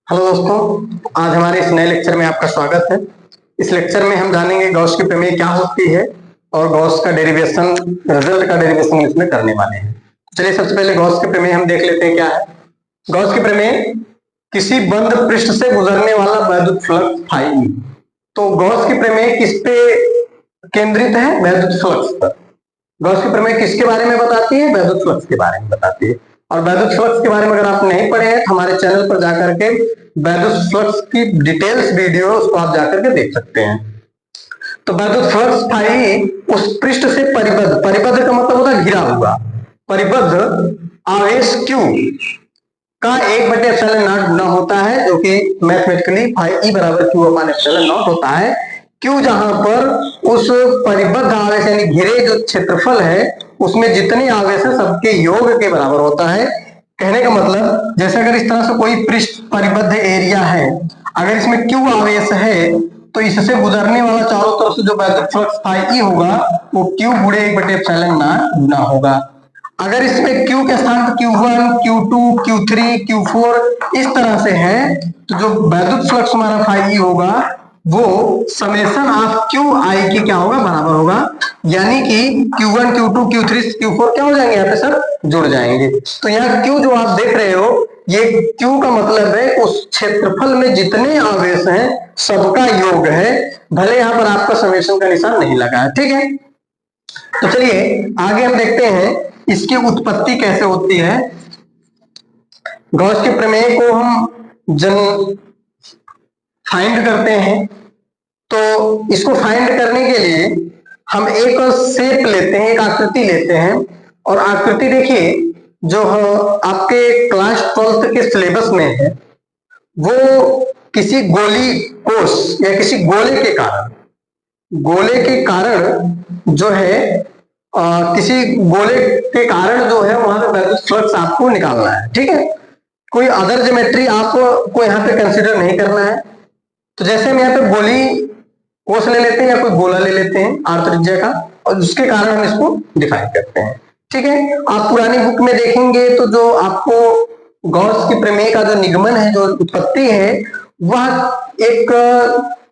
Hello दोस्तों, आज हमारे इस नए लेक्चर में आपका स्वागत है। इस लेक्चर में हम जानेंगे गॉस की प्रमेय क्या होती है और गॉस का डेरिवेशन, रिजल्ट का डेरिवेशन इसमें करने वाले हैं। चलिए सबसे पहले गॉस की प्रमेय हम देख लेते हैं क्या है। गॉस की प्रमेय किसी बंद पृष्ठ से गुजरने वाला वैद्युत फ्लक्स फाई। तो गॉस की प्रमेय किस पे केंद्रित है? वैद्युत फ्लक्स पर। गॉस की प्रमेय किसके बारे में बताती है? वैद्युत फ्लक्स के बारे में बताती है। और वैद्युत फ्लक्स के बारे में अगर आप नहीं पढ़े हैं तो हमारे चैनल पर जाकर के वैद्युत फ्लक्स की डिटेल्स वीडियो उसको आप जाकर के देख सकते हैं। तो वैद्युत फ्लक्स फाई उस पृष्ठ से परिबद्ध, परिबद्ध का मतलब होता है घिरा हुआ, परिबद्ध आवेश Q का 1/ε0 गुना होता है, जो कि मैथमेटिकली फाई E बराबर Q/ε0 होता है। Q जहां पर उस परिबद्ध आवेश यानी घिरे जो क्षेत्रफल है उसमें जितने आवेश है सबके योग के बराबर होता है। कहने का मतलब जैसे अगर इस तरह से कोई पृष्ठ परिबद्ध एरिया है, अगर इसमें Q आवेश है तो इससे गुजरने वाला चारों तरफ से जो वैद्युत फ्लक्स फाई E होगा वो Q गुणे 1/ε0 गुना होगा। अगर इसमें Q के स्थान पर Q1, Q2, Q3, Q4 इस तरह से है तो जो वैद्युत फ्लक्स हमारा फाई E होगा वो समेशन ऑफ Q I के क्या होगा? बराबर होगा। यानी कि Q1, Q2, Q3, Q4 क्या हो जाएंगे? यहाँ पे सब जुड़ जाएंगे। तो यहाँ Q जो आप देख रहे हो, ये Q का मतलब है उस क्षेत्रफल में जितने आवेश हैं सबका योग है। भले यहाँ पर आपका समेशन का निशान नहीं लगा है, ठीक है। तो चलिए आगे हम देखते हैं इसकी उत्पत्ति कैसे होती है। गॉस के प्रमेय को हम फाइंड करते हैं, तो इसको फाइंड करने के लिए हम एक शेप लेते हैं, एक आकृति लेते हैं। और आकृति देखिए जो आपके क्लास 12th के सिलेबस में है वो किसी गोली कोष या किसी गोले के कारण जो है किसी गोले के कारण जो है वहां पे वैद्युत फ्लक्स आपको निकालना है, ठीक है। कोई अदर ज्योमेट्री आपको यहाँ पे कंसीडर नहीं करना है। तो जैसे हम यहाँ पे गोली कोष ले लेते हैं या कोई गोला ले लेते हैं r त्रिज्या का, और उसके कारण हम इसको डिफाइन करते हैं, ठीक है। आप पुरानी बुक में देखेंगे तो जो आपको गॉस की प्रमेय का जो निगमन है, जो उत्पत्ति है, वह एक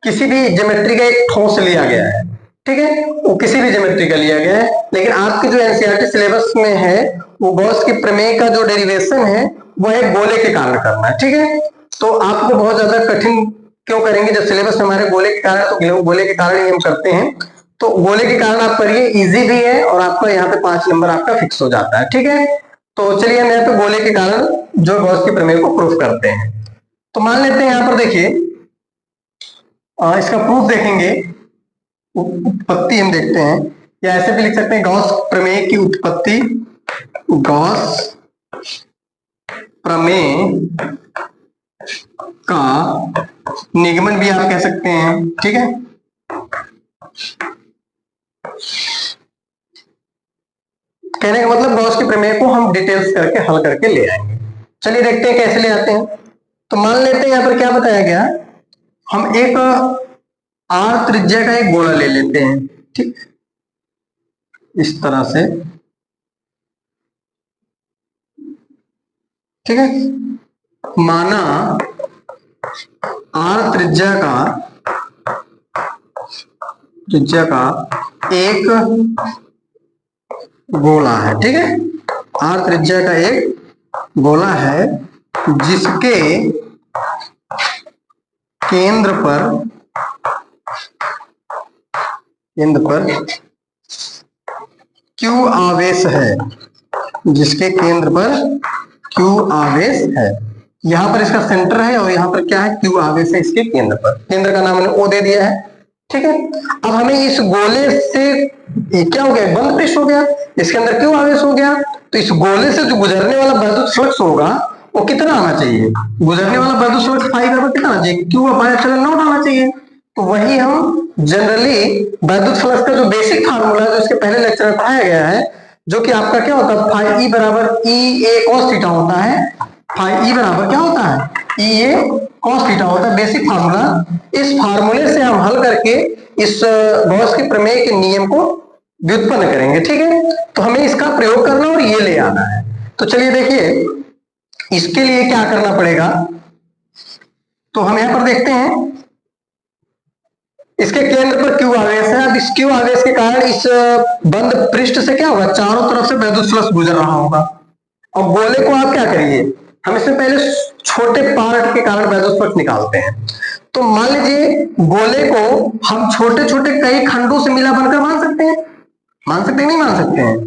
किसी भी ज्योमेट्री का एक ठोस लिया गया है, ठीक है। वो किसी भी ज्योमेट्री का लिया गया है, लेकिन आपके जो एनसीईआरटी सिलेबस में है वो गॉस की प्रमेय का जो डेरिवेशन है वो एक गोले के कारण करना है, ठीक है। तो आपको बहुत ज्यादा कठिन क्यों करेंगे? जब सिलेबस में हमारे गोले के कारण, तो गोले के कारण ही हम करते हैं। तो गोले के कारण आप करिए, इजी भी है और आपका यहाँ पे 5 नंबर आपका फिक्स हो जाता है, ठीक है। तो चलिए हम यहाँ पे गोले के कारण जो गॉस की प्रमेय को प्रूफ करते हैं। तो मान लेते हैं यहाँ पर देखिए इसका प्रूफ देखेंगे, उत्पत्ति हम देखते हैं, या ऐसे भी लिख सकते हैं गॉस प्रमेय की उत्पत्ति, गॉस प्रमेय का निगमन भी आप कह सकते हैं, ठीक है। कहने का मतलब गॉस के प्रमेय को हम डिटेल्स करके हल करके ले आएंगे। चलिए देखते हैं कैसे ले आते हैं। तो मान लेते हैं यहाँ पर क्या बताया गया, हम एक r त्रिज्या का एक गोला ले लेते हैं, ठीक, इस तरह से, ठीक है। माना r त्रिज्या का एक गोला है, ठीक है। r त्रिज्या का एक गोला है जिसके केंद्र पर Q आवेश है, जिसके केंद्र पर Q आवेश है। यहां पर इसका सेंटर है और यहां पर क्या है? Q आवेश है इसके केंद्र पर। केंद्र का नाम मैंने O दे दिया है, ठीक है। अब हमें इस गोले से क्या हो गया? बंद पृष्ठ हो गया, इसके अंदर Q आवेश हो गया। तो इस गोले से जो गुजरने वाला वैद्युत फ्लक्स होगा वो कितना आना चाहिए? गुजरने वाला वैद्युत फ्लक्स फाई बराबर कितना आना चाहिए? Q/ε0 आना चाहिए। तो वही हम जनरली वैद्युत फ्लक्स का जो बेसिक फार्मूला है जो इसके पहले लेक्चर में पढ़ाया गया है, जो कि आपका क्या होता है? फाई E बराबर EA cos थीटा होता है। फाई E बराबर क्या होता है? EA cos थीटा होता है, बेसिक फार्मूला। इस फार्मूले से हम हल करके इस गॉस के प्रमेय के नियम को व्युत्पन्न करेंगे, ठीक है। तो हमें इसका प्रयोग करना और ये ले आना है। तो चलिए देखिए इसके लिए क्या करना पड़ेगा। तो हम यहां पर देखते हैं इसके केंद्र पर क्यू आवेश है। अब इस क्यू आवेश के कारण इस बंद पृष्ठ से क्या होगा, चारों तरफ से वैद्युत फ्लक्स गुजर रहा होगा। और गोले को आप क्या करिए, हम इसमें पहले छोटे पार्ट के कारण वैद्युत फ्लक्स निकालते हैं। तो मान लीजिए गोले को हम छोटे छोटे कई खंडों से मिला बनकर मान सकते हैं, मान सकते हैं नहीं मान सकते हैं।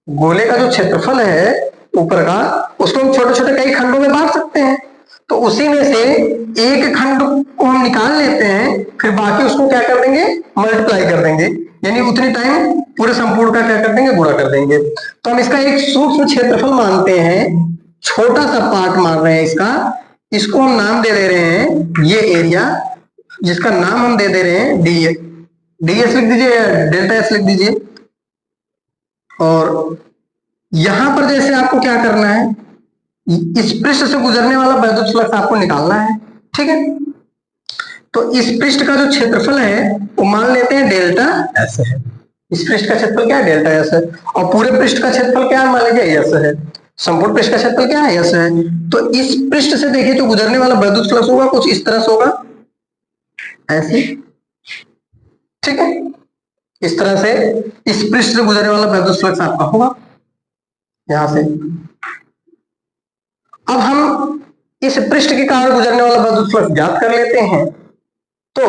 गोले का जो क्षेत्रफल है ऊपर का, उसको हम छोटे छोटे कई खंडों में बांट सकते हैं। तो उसी में से एक खंड को हम निकाल लेते हैं, फिर बाकी उसको क्या कर देंगे, मल्टीप्लाई कर देंगे, यानी उतनी टाइम पूरे संपूर्ण का क्या कर देंगे, गुणा कर देंगे। तो हम इसका एक सूक्ष्म क्षेत्रफल मानते हैं, छोटा सा पार्ट मान रहे हैं इसका, इसको हम नाम दे दे रहे हैं ये एरिया, जिसका नाम हम दे दे रहे हैं डी। डीएस लिख दीजिए या डेल्टा एस लिख दीजिए। और यहां पर जैसे आपको क्या करना है, इस पृष्ठ से गुजरने वाला वैद्युत फ्लक्स आपको निकालना है, ठीक है। तो इस पृष्ठ का जो क्षेत्रफल है वो मान लेते हैं डेल्टा एस है। इस पृष्ठ का क्षेत्रफल क्या है, डेल्टा एस है। और पूरे पृष्ठ का क्षेत्रफल क्या है, मान लीजिए एस है। संपूर्ण पृष्ठ का क्षेत्रफल क्या है, एस है। तो इस पृष्ठ से देखिए तो गुजरने वाला वैद्युत फ्लक्स होगा कुछ इस तरह से होगा, ऐसे, ठीक है। इस तरह से इस पृष्ठ से गुजरने वाला वैद्युत फ्लक्स आपका होगा यहां से। अब हम इस पृष्ठ के कारण गुजरने वाला वैद्युत फ्लक्स ज्ञात कर लेते हैं, तो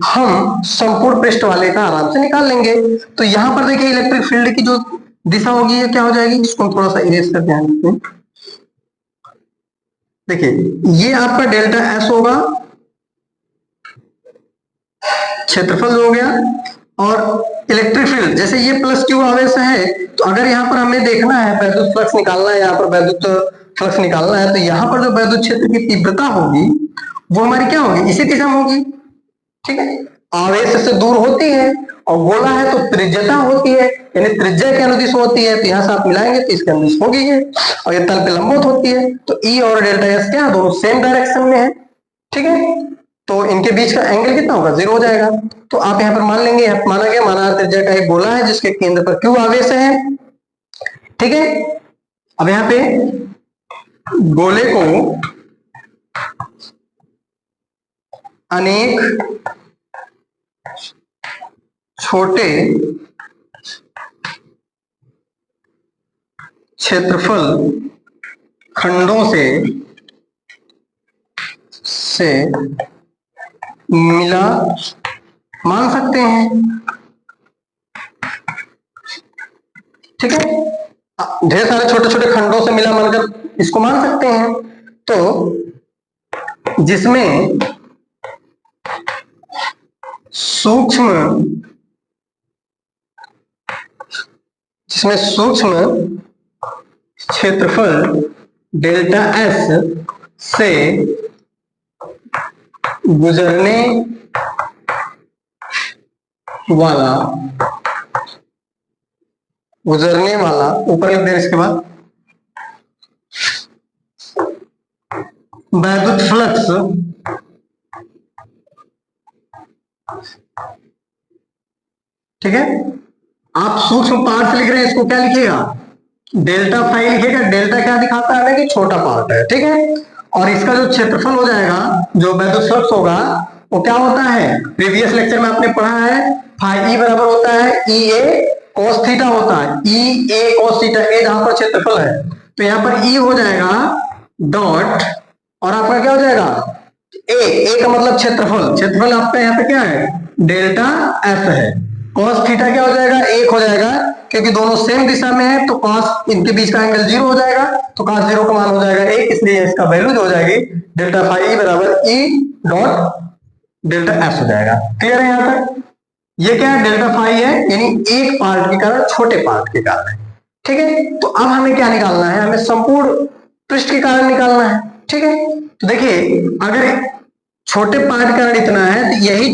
हम संपूर्ण पृष्ठ वाले का आराम से निकाल लेंगे। तो यहां पर देखिए इलेक्ट्रिक फील्ड की जो दिशा होगी ये क्या हो जाएगी, इसको हम थोड़ा सा इरेज कर ध्यान देते हैं। देखिए ये आपका डेल्टा एस होगा, क्षेत्रफल हो गया। और इलेक्ट्रिक फील्ड जैसे ये प्लस क्यू आवेश है, तो अगर यहाँ पर हमें देखना है वैद्युत फ्लक्स निकालना है, यहाँ पर वैद्युत फ्लक्स निकालना है, तो यहाँ पर जो वैद्युत क्षेत्र की तीव्रता होगी वो हमारी क्या होगी, इसी दिशा में होगी, ठीक है। आवेश से दूर होती है और गोला है तो त्रिज्यता होती है, यानी त्रिज्या के अनुदिश होती है। तो यहाँ से आप मिलाएंगे तो इसके अनुदिश होगी है, और ये तल पे लंबवत होती है। तो ई और डेल्टा एस क्या दोनों सेम डायरेक्शन में है, ठीक है। तो इनके बीच का एंगल कितना होगा, 0 हो जाएगा। तो आप यहाँ पर मान लेंगे, माना गया माना त्रिज्या का एक गोला है जिसके केंद्र पर क्यू आवेश है, ठीक है। अब यहाँ पे गोले को अनेक छोटे क्षेत्रफल खंडों से मिला मान सकते हैं, ठीक है। ढेर सारे छोटे छोटे खंडों से मिला मानकर इसको मान सकते हैं। तो जिसमें सूक्ष्म क्षेत्रफल डेल्टा एस से गुजरने वाला ऊपर लिख दे इसके बाद वैद्युत फ्लक्स ठीक है। आप सूक्ष्म पार्ट से लिख रहे हैं, इसको क्या लिखिएगा, डेल्टा फाई लिखिएगा। डेल्टा क्या दिखाता है कि छोटा पार्ट है, ठीक है। और इसका जो क्षेत्रफल हो जाएगा, जो वैद्युत फ्लक्स होगा, वो क्या होता है, प्रीवियस लेक्चर में आपने पढ़ा है, फाई ई बराबर होता है ई ए कॉस थीटा होता है, ई ए कॉस थीटा, ए जहां पर क्षेत्रफल है, तो यहाँ पर ई हो जाएगा डॉट, और आपका क्या हो जाएगा ए का मतलब क्षेत्रफल आपका यहाँ पे क्या है, डेल्टा एफ है। कॉस थीटा क्या हो जाएगा, 1 हो जाएगा, क्योंकि दोनों सेम दिशा में है, तो कॉस इनके बीच का एंगल 0 हो जाएगा, तो कॉस 0 का मान हो जाएगा 1, इसलिए इसका वैल्यू जो हो जाएगी डेल्टा फाई बराबर ई डॉट डेल्टा एस हो जाएगा। क्लियर है यहाँ तक। ये क्या है, डेल्टा फाई है, यानी एक पार्ट के कारण, छोटे पार्ट के कारण, ठीक है। तो अब हमें क्या निकालना है, हमें संपूर्ण पृष्ठ के कारण निकालना है, ठीक है। तो देखिए अगर छोटे पार्ट के कारण इतना है, तो यही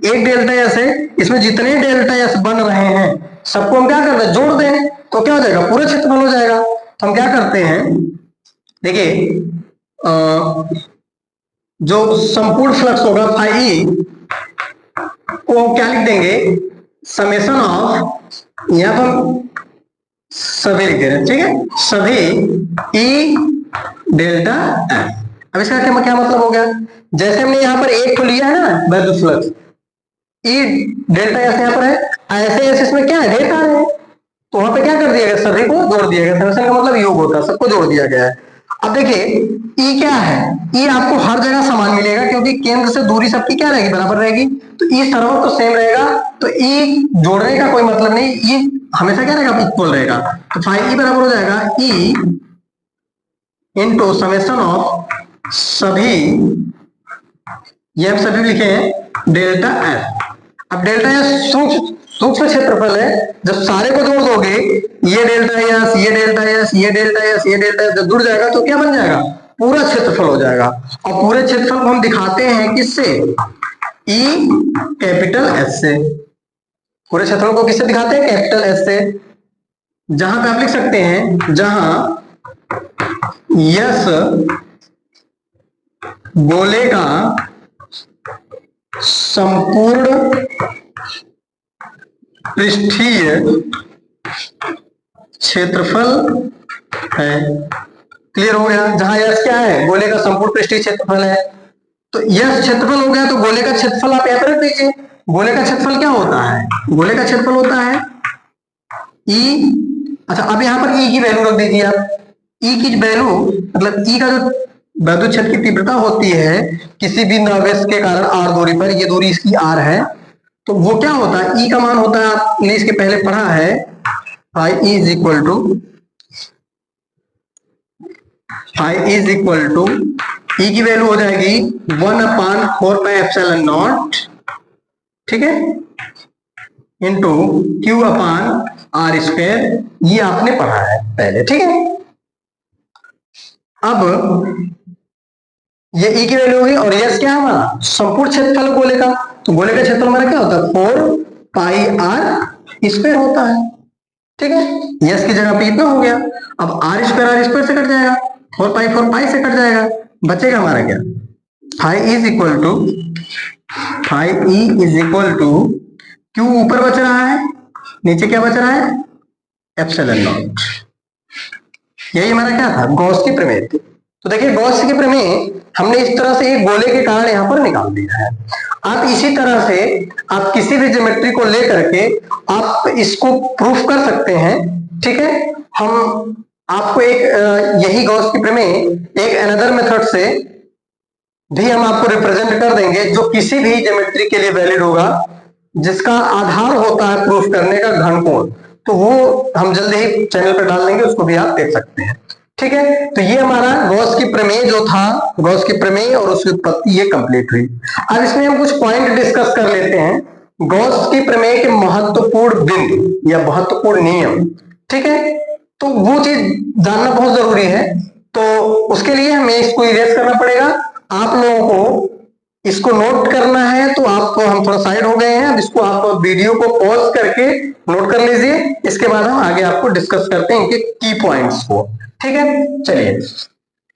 एक डेल्टा एस है, इसमें जितने डेल्टा एस बन रहे हैं सबको हम क्या करते हैं, जोड़ दें, तो क्या हो जाएगा, पूरा क्षेत्रफल हो जाएगा। तो हम क्या करते हैं, देखिए जो संपूर्ण फ्लक्स होगा फाई को क्या लिख देंगे, समेशन ऑफ, यहां पर सभी लिख दे रहे हैं, ठीक है, सभी ई डेल्टा एफ, अब इसका क्या मतलब हो गया, जैसे हमने यहाँ पर एक को लिया है ना वैद्युत फ्लक्स ई डेल्टा एस यहाँ पर है, ऐसे ऐसे इसमें क्या है ढेर सारे हैं, तो वहां पे क्या कर दिया गया, सभी को जोड़ दिया गया, समेशन का मतलब योग होता है, सबको जोड़ दिया गया है। अब देखिए ई क्या है, ई आपको हर जगह समान मिलेगा क्योंकि केंद्र से दूरी सबकी क्या रहेगी, बराबर रहेगी, तो ई सर्वत्र तो सेम रहेगा, तो ई जोड़ने का कोई मतलब नहीं, ई हमेशा क्या रहेगा, इक्वल रहेगा, तो फाइ ई बराबर हो जाएगा ई इंटू समेशन ऑफ सभी, ये हम सभी लिखे हैं डेल्टा एस। अब डेल्टा एस सूक्ष्म क्षेत्रफल है, जब सारे को जोड़ दोगे ये डेल्टा एस, ये डेल्टा एस, ये डेल्टा एस, ये डेल्टा एस, जब जुड़ जाएगा तो क्या बन जाएगा, पूरा क्षेत्रफल हो जाएगा। और पूरे क्षेत्रफल को हम दिखाते हैं किससे, ई कैपिटल एस से, पूरे क्षेत्रफल को किससे दिखाते हैं, कैपिटल एस से, जहां पे आप लिख सकते हैं, जहां यस गोले का संपूर्ण पृष्ठीय क्षेत्रफल है। क्लियर हो गया, जहां यस क्या है, गोले का संपूर्ण पृष्ठीय क्षेत्रफल है, तो यस क्षेत्रफल हो गया, तो गोले का क्षेत्रफल आप यहां पर रख दीजिए। गोले का क्षेत्रफल क्या होता है, गोले का क्षेत्रफल होता है ई, अच्छा अब यहां पर ई की वैल्यू रख दीजिए आप, ई की वैल्यू मतलब ई का जो वैद्युत क्षेत्र की तीव्रता होती है किसी भी नावेश के कारण आर दूरी पर, ये दूरी इसकी आर है, तो वो क्या होता है, ई का मान होता है, आपने इसके पहले पढ़ा है, phi E is equal to E की वैल्यू हो जाएगी 1/4πε0, ठीक है, into q upon r square, ये आपने पढ़ा है पहले, ठीक है। अब ये ई की वैल्यू होगी और यस क्या है हमारा, संपूर्ण क्षेत्रफल गोले का, तो गोले का क्षेत्रफल हमारा क्या होता है, 4πr² होता है, ठीक है, यस की जगह पे इतना हो गया, अब आर स्क्वायर से कट जाएगा, 4π से कट जाएगा, बचेगा हमारा क्या, phi E is equal to Q ऊपर बच रहा है, नीचे क्या बच रहा है, ε0, यही हमारा क्या था, गॉस की प्रमेय थी। तो देखिए गॉस की प्रमेय हमने इस तरह से एक गोले के कारण यहां पर निकाल दिया है। आप इसी तरह से आप किसी भी ज्योमेट्री को लेकर के आप इसको प्रूफ कर सकते हैं, ठीक है। हम आपको एक यही गॉस की प्रमेय एक अनदर मेथड से भी हम आपको रिप्रेजेंट कर देंगे, जो किसी भी ज्योमेट्री के लिए वैलिड होगा, जिसका आधार होता है प्रूफ करने का घनकोण, तो वो हम जल्दी ही चैनल पर डाल देंगे, उसको भी आप देख सकते हैं, ठीक है। तो ये हमारा गॉस की प्रमेय जो था, गॉस की प्रमेय और उसकी उत्पत्ति ये कंप्लीट हुई। अब इसमें हम कुछ पॉइंट डिस्कस कर लेते हैं, गॉस की प्रमेय के महत्वपूर्ण बिंदु या महत्वपूर्ण नियम, ठीक है, तो वो चीज जानना बहुत जरूरी है। तो उसके लिए हमें इसको इरेज करना पड़ेगा, आप लोगों को इसको नोट करना है, तो आपको हम थोड़ा साइड हो गए हैं, अब इसको आप वीडियो को पॉज करके नोट कर लीजिए, इसके बाद हम आगे आपको डिस्कस करते हैं इनके की पॉइंट्स को, ठीक है। चलिए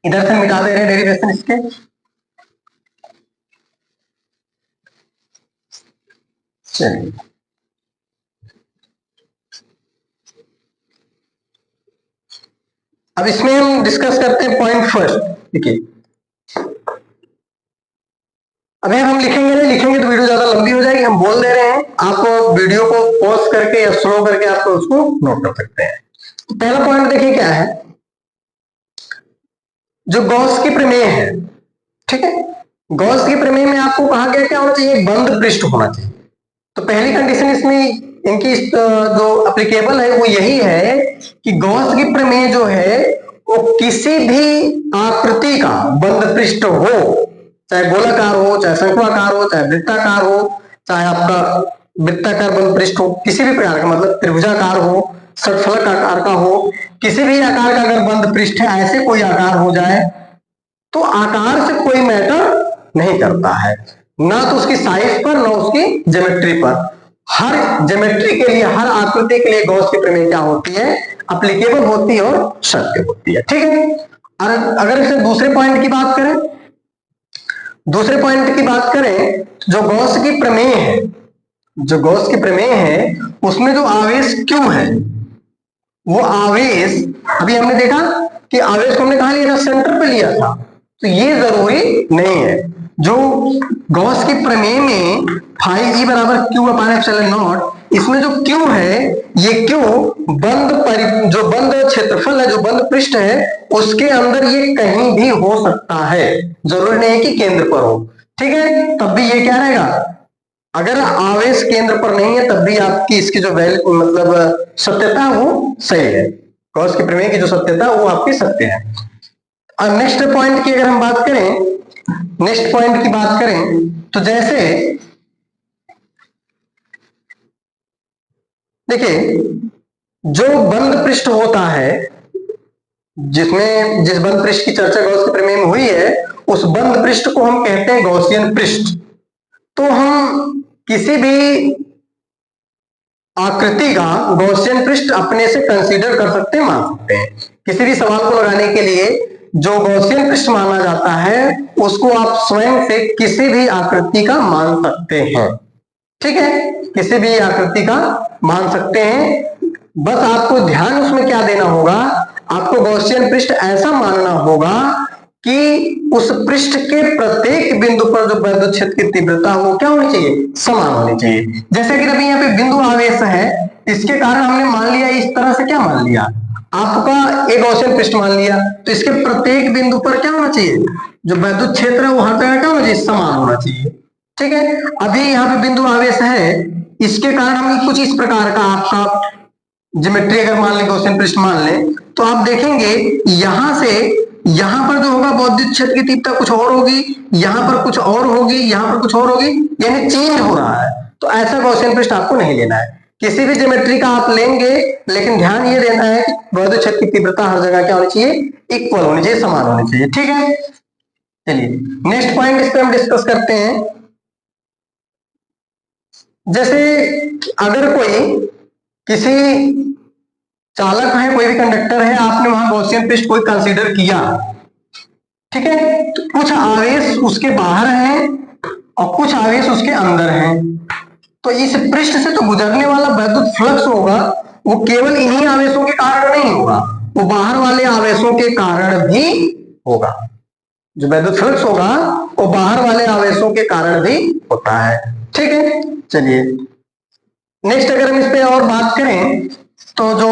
इधर से मिटा दे रहे हैं डेरिवेशन इसके, चलिए अब इसमें हम डिस्कस करते हैं पॉइंट फर्स्ट। देखिए अभी हम लिखेंगे नहीं, लिखेंगे तो वीडियो ज्यादा लंबी हो जाएगी, हम बोल दे रहे हैं, आप वीडियो को पॉज करके या स्लो करके आप उसको नोट कर सकते हैं। तो पहला पॉइंट देखिए क्या है, जो गॉस की प्रमेय है, ठीक है, गॉस की प्रमेय में आपको कहा गया क्या होना चाहिए, बंद पृष्ठ होना चाहिए। तो पहली कंडीशन इसमें इनकी जो एप्लीकेबल है वो यही है कि गॉस की प्रमेय जो है वो किसी भी आकृति का बंद पृष्ठ हो, चाहे गोलाकार हो, चाहे शंक्वाकार हो, चाहे वृत्ताकार हो, चाहे आपका वृत्ताकार बंद पृष्ठ हो, किसी भी प्रकार का, मतलब त्रिभुजाकार हो, षटफलक आकार का हो, किसी भी आकार का अगर बंद पृष्ठ है, ऐसे कोई आकार हो जाए, तो आकार से कोई मैटर नहीं करता है, ना तो उसकी साइज पर, ना उसकी ज्योमेट्री पर। हर ज्योमेट्री के लिए, हर आकृति के लिए गॉस की प्रमेय क्या होती है, एप्लीकेबल होती है और सत्य होती है, ठीक है। और अगर इसे दूसरे पॉइंट की बात करें, दूसरे पॉइंट की बात करें, जो गॉस की प्रमेय है, जो गॉस की प्रमेय है उसमें जो आवेश क्यों है, वो आवेश अभी हमने देखा कि आवेश को हमने कहा लिया था, सेंटर पे लिया था, तो ये जरूरी नहीं है। जो गॉस की प्रमेय में फाई ई बराबर क्यू अपान एप्सिलॉन नॉट, इसमें जो क्यू है, ये क्यू जो बंद क्षेत्रफल है, जो बंद पृष्ठ है, उसके अंदर ये कहीं भी हो सकता है, जरूरी नहीं है कि केंद्र पर हो। ठीक है, तब भी ये क्या रहेगा, अगर आवेश केंद्र पर नहीं है तब भी आपकी इसकी जो वैल्यू मतलब सत्यता वो सही है। गॉस की प्रमेय की जो सत्यता वो आपकी सत्य है। अब नेक्स्ट पॉइंट की अगर हम बात करें, नेक्स्ट पॉइंट की बात करें तो जैसे देखिए, जो बंद पृष्ठ होता है, जिस बंद पृष्ठ की चर्चा गॉस के प्रमेय में हुई है, उस बंद पृष्ठ को हम कहते हैं गॉसियन पृष्ठ। तो हम किसी भी आकृति का गॉसियन पृष्ठ अपने से कंसीडर कर सकते हैं, मान सकते हैं। किसी भी सवाल को लगाने के लिए जो गॉसियन पृष्ठ माना जाता है, उसको आप स्वयं से किसी भी आकृति का मान सकते हैं। ठीक है, किसी भी आकृति का मान सकते हैं। बस आपको ध्यान उसमें क्या देना होगा, आपको गॉसियन पृष्ठ ऐसा मानना होगा कि उस पृष्ठ के प्रत्येक बिंदु पर जो विद्युत क्षेत्र की तीव्रता वो क्या होनी चाहिए, समान होनी चाहिए। जैसे कि अभी यहाँ पे बिंदु आवेश है, इसके कारण हमने मान लिया इस तरह से, क्या मान लिया, आपका एक गॉसियन पृष्ठ मान लिया, तो इसके प्रत्येक बिंदु पर क्या होना चाहिए, जो विद्युत क्षेत्र है वो हर जगह क्या होना चाहिए, समान होना चाहिए। ठीक है, अभी यहाँ पे बिंदु आवेश है, इसके कारण हम कुछ इस प्रकार का आपका ज्योमेट्री अगर मान लें, गॉसियन पृष्ठ मान लें, तो आप देखेंगे यहां से यहां पर जो होगा विद्युत क्षेत्र की तीव्रता कुछ और होगी, यहां पर कुछ और होगी, यहां पर कुछ और होगी, यानी चेंज हो रहा है। तो ऐसा गॉसियन पृष्ठ आपको नहीं लेना है। किसी भी ज्योमेट्री का आप लेंगे, लेकिन ध्यान ये देना है कि विद्युत क्षेत्र की तीव्रता हर जगह क्या होनी चाहिए, इक्वल होनी चाहिए, समान होनी चाहिए। ठीक है, चलिए नेक्स्ट पॉइंट इस पे हम डिस्कस करते हैं। जैसे अगर कोई किसी चालक है, कोई भी कंडक्टर है, आपने वहां गॉसियन पृष्ठ कोई कंसीडर किया, ठीक है, तो कुछ आवेश उसके बाहर है और कुछ आवेश उसके अंदर है। तो इस पृष्ठ से तो गुजरने वाला विद्युत फ्लक्स होगा, वो केवल इन्हीं आवेशों के कारण नहीं होगा, वो बाहर वाले आवेशों के कारण भी होगा। जो विद्युत फ्लक्स होगा वो बाहर वाले आवेशों के कारण भी होता है। ठीक है, चलिए नेक्स्ट अगर हम इस पे और बात करें तो जो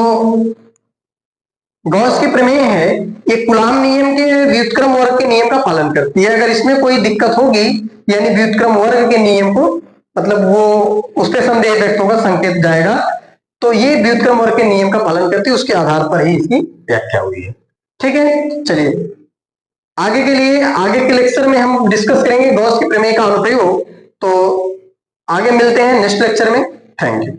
गॉस की प्रमेय है, ये कूलाम नियम के व्युत्क्रम वर्ग के नियम का पालन करती है। अगर इसमें कोई दिक्कत होगी, यानी व्युत्क्रम वर्ग के नियम को मतलब वो उस पर संदेह व्यक्त होगा, संकेत जाएगा, तो ये व्युत्क्रम वर्ग के नियम का पालन करती है, उसके आधार पर ही इसकी व्याख्या हुई है। ठीक है, चलिए आगे के लिए आगे के लेक्चर में हम डिस्कस करेंगे गॉस की प्रमेय का अनुप्रयोग। तो आगे मिलते हैं नेक्स्ट लेक्चर में। Thank you.